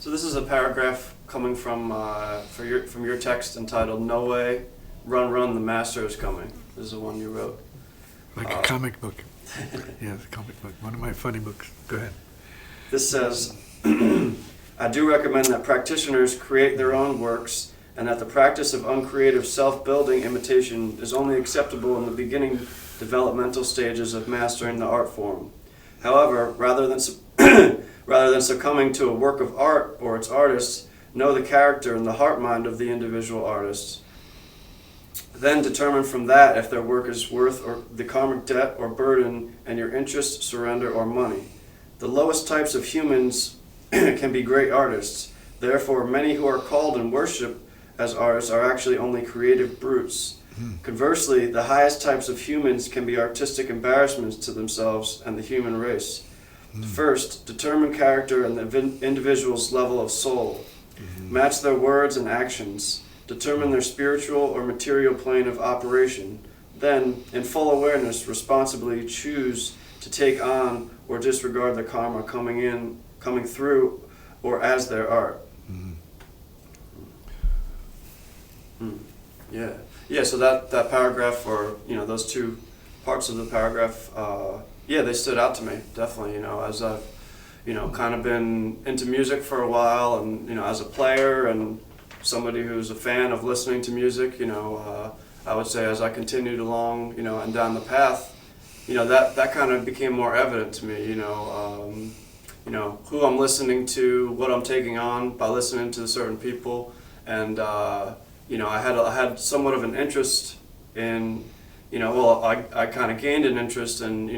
So this is a paragraph coming from your text entitled "No Way, Run Run, the Master is Coming." This is the one you wrote. Like a comic book. Yeah, it's a comic book. One of my funny books. Go ahead. This says, I do recommend that practitioners create their own works, and that the practice of uncreative self-building imitation is only acceptable in the beginning developmental stages of mastering the art form. However, rather than succumbing to a work of art or its artists, know the character and the heart-mind of the individual artists. Then determine from that if their work is worth or the karmic debt or burden and your interest, surrender, or money. The lowest types of humans can be great artists. Therefore, many who are called and worshipped as artists are actually only creative brutes. Conversely, the highest types of humans can be artistic embarrassments to themselves and the human race. First, determine character and the individual's level of soul. Match their words and actions. Determine their spiritual or material plane of operation. Then, in full awareness, responsibly choose to take on or disregard the karma coming through, or as their art. Yeah. So that paragraph, or those two parts of the paragraph, they stood out to me definitely. As I've kind of been into music for a while, and as a player and somebody who's a fan of listening to music, I would say as I continued along, and down the path, that kind of became more evident to me. Who I'm listening to, what I'm taking on by listening to certain people, and I had somewhat of an interest in, I kind of gained an interest in,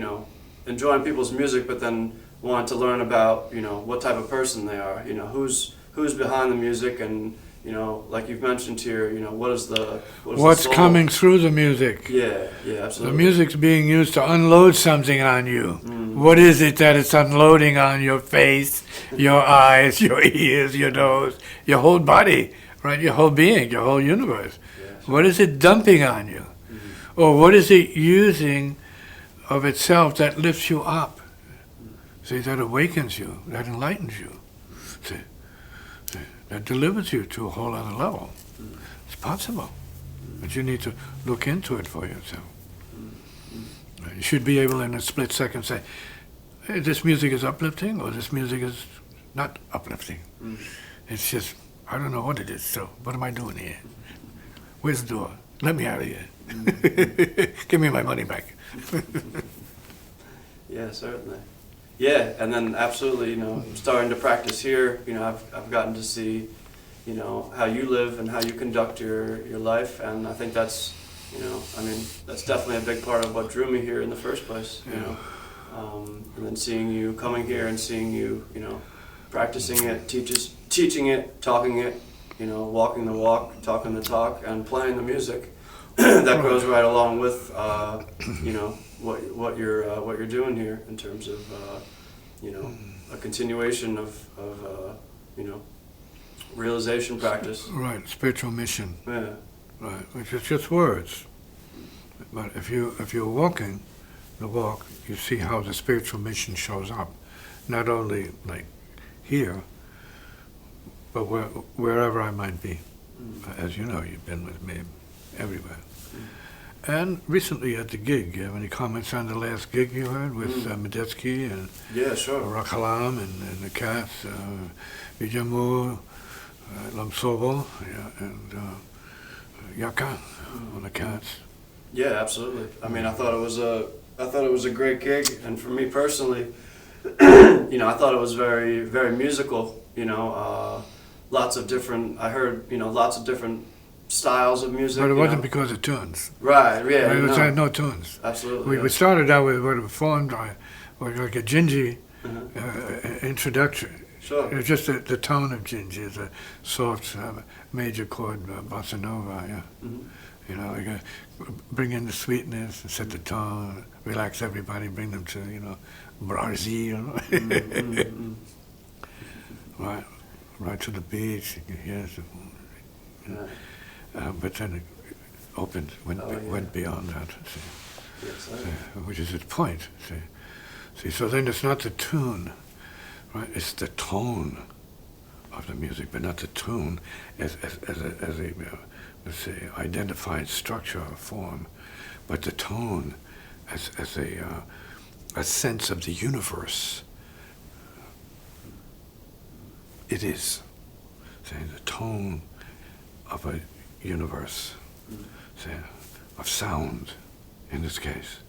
enjoying people's music, but then wanted to learn about, what type of person they are, who's behind the music, and like you've mentioned here, what's the coming through the music? Yeah, absolutely. The music's being used to unload something on you. What is it that it's unloading on your face, your eyes, your ears, your nose, your whole body, right? Your whole being, your whole universe. Yeah. What is it dumping on you? Or what is it using of itself that lifts you up? See, that awakens you, that enlightens you. See, that delivers you to a whole other level. It's possible, but you need to look into it for yourself. You should be able in a split second say, hey, this music is uplifting, or this music is not uplifting. It's just, I don't know what it is, so what am I doing here? Where's the door? Let me out of here. Give me my money back. Yeah, certainly. Yeah, and then absolutely, starting to practice here, I've gotten to see, how you live and how you conduct your life, and I think that's, that's definitely a big part of what drew me here in the first place, and then seeing you coming here and seeing you, practicing it, teaching it, talking it, walking the walk, talking the talk, and playing the music. That goes right along with, what you're doing here in terms of, a continuation of realization practice. Right, spiritual mission. Yeah. Right, which is just words. But if you're walking the walk, you see how the spiritual mission shows up, not only like here, but wherever I might be. As you know, you've been with me everywhere. And recently at the gig, you have any comments on the last gig you heard with Medeski and Rakalam and the cats, Vijamu, Lamsobo, and Yaka on the cats? Yeah, absolutely. I mean, I thought it was a great gig, and for me personally, I thought it was very, very musical. Lots of different. I heard lots of different styles of music. But it wasn't because of tunes. Right, yeah. It had no tunes. Absolutely. We started out with what formed like a Gingy introduction. Sure. It was just the tone of Gingy, the soft major chord bossa nova, yeah. Bring in the sweetness and set the tone, relax everybody, bring them to, Brazil. Right to the beach, you can hear some, but then it opened, went beyond that, which is its point. See, so then it's not the tune, right? It's the tone of the music, but not the tune as a let's say, identified structure or form, but the tone as a sense of the universe. It is, say, the tone of a universe, say, of sound, in this case,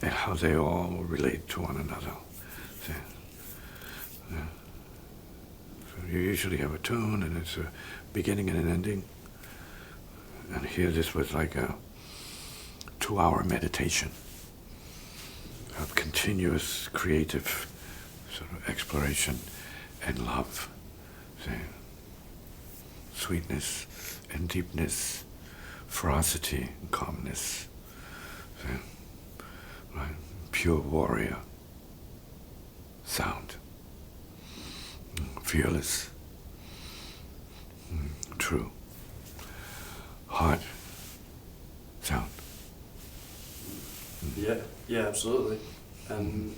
and how they all relate to one another. See? Yeah. So you usually have a tune, and it's a beginning and an ending. And here this was like a 2-hour meditation of continuous creative sort of exploration and love. See? Sweetness and deepness, ferocity and calmness. See? Right? Pure warrior sound. Fearless. True. Heart sound. Yeah, absolutely. And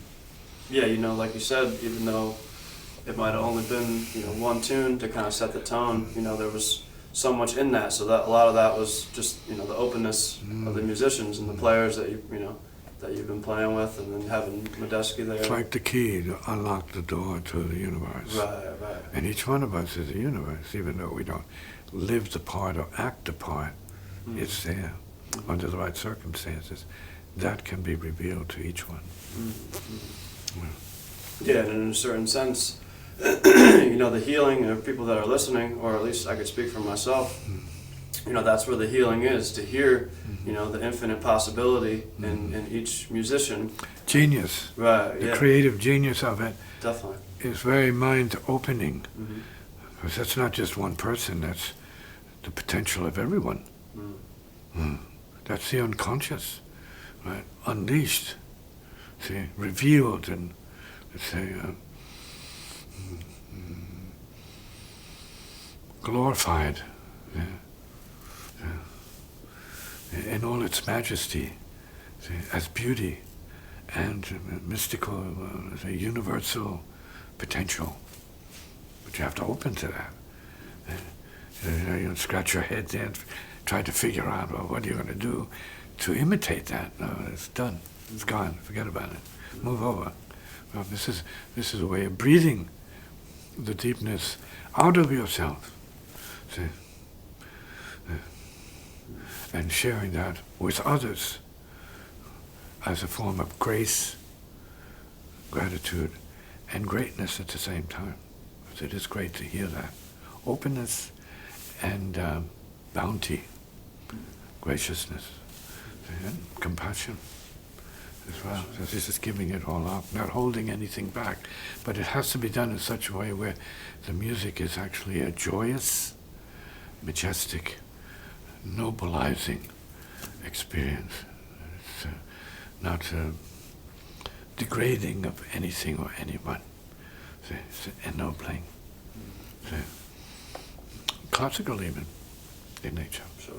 yeah, like you said, even though it might have only been, one tune to kind of set the tone, there was so much in that. So that a lot of that was just, the openness of the musicians and the players that that you've been playing with, and then having Medeski there. It's like the key to unlock the door to the universe. Right. And each one of us is a universe, even though we don't live the part or act the part. It's there, under the right circumstances. That can be revealed to each one. Yeah, and in a certain sense, the healing of people that are listening, or at least I could speak for myself, that's where the healing is, to hear, the infinite possibility in each musician. Genius. Right, The creative genius of it. Definitely. Is very mind-opening. Because that's not just one person, that's the potential of everyone. That's the unconscious, right? Unleashed, see, revealed and, let's say, glorified, in all its majesty, see, as beauty and mystical, universal potential. But you have to open to that. You scratch your head there and try to figure out, well, what are you going to do to imitate that? No, it's done. It's gone. Forget about it. Move over. Well, this is a way of breathing the deepness out of yourself. See? And sharing that with others as a form of grace, gratitude, and greatness at the same time. So it is great to hear that. Openness and bounty, graciousness, and compassion as well. So this is giving it all up, not holding anything back. But it has to be done in such a way where the music is actually a joyous, majestic, nobilizing experience. It's not degrading of anything or anyone. It's ennobling. Classical even, in nature. Sure.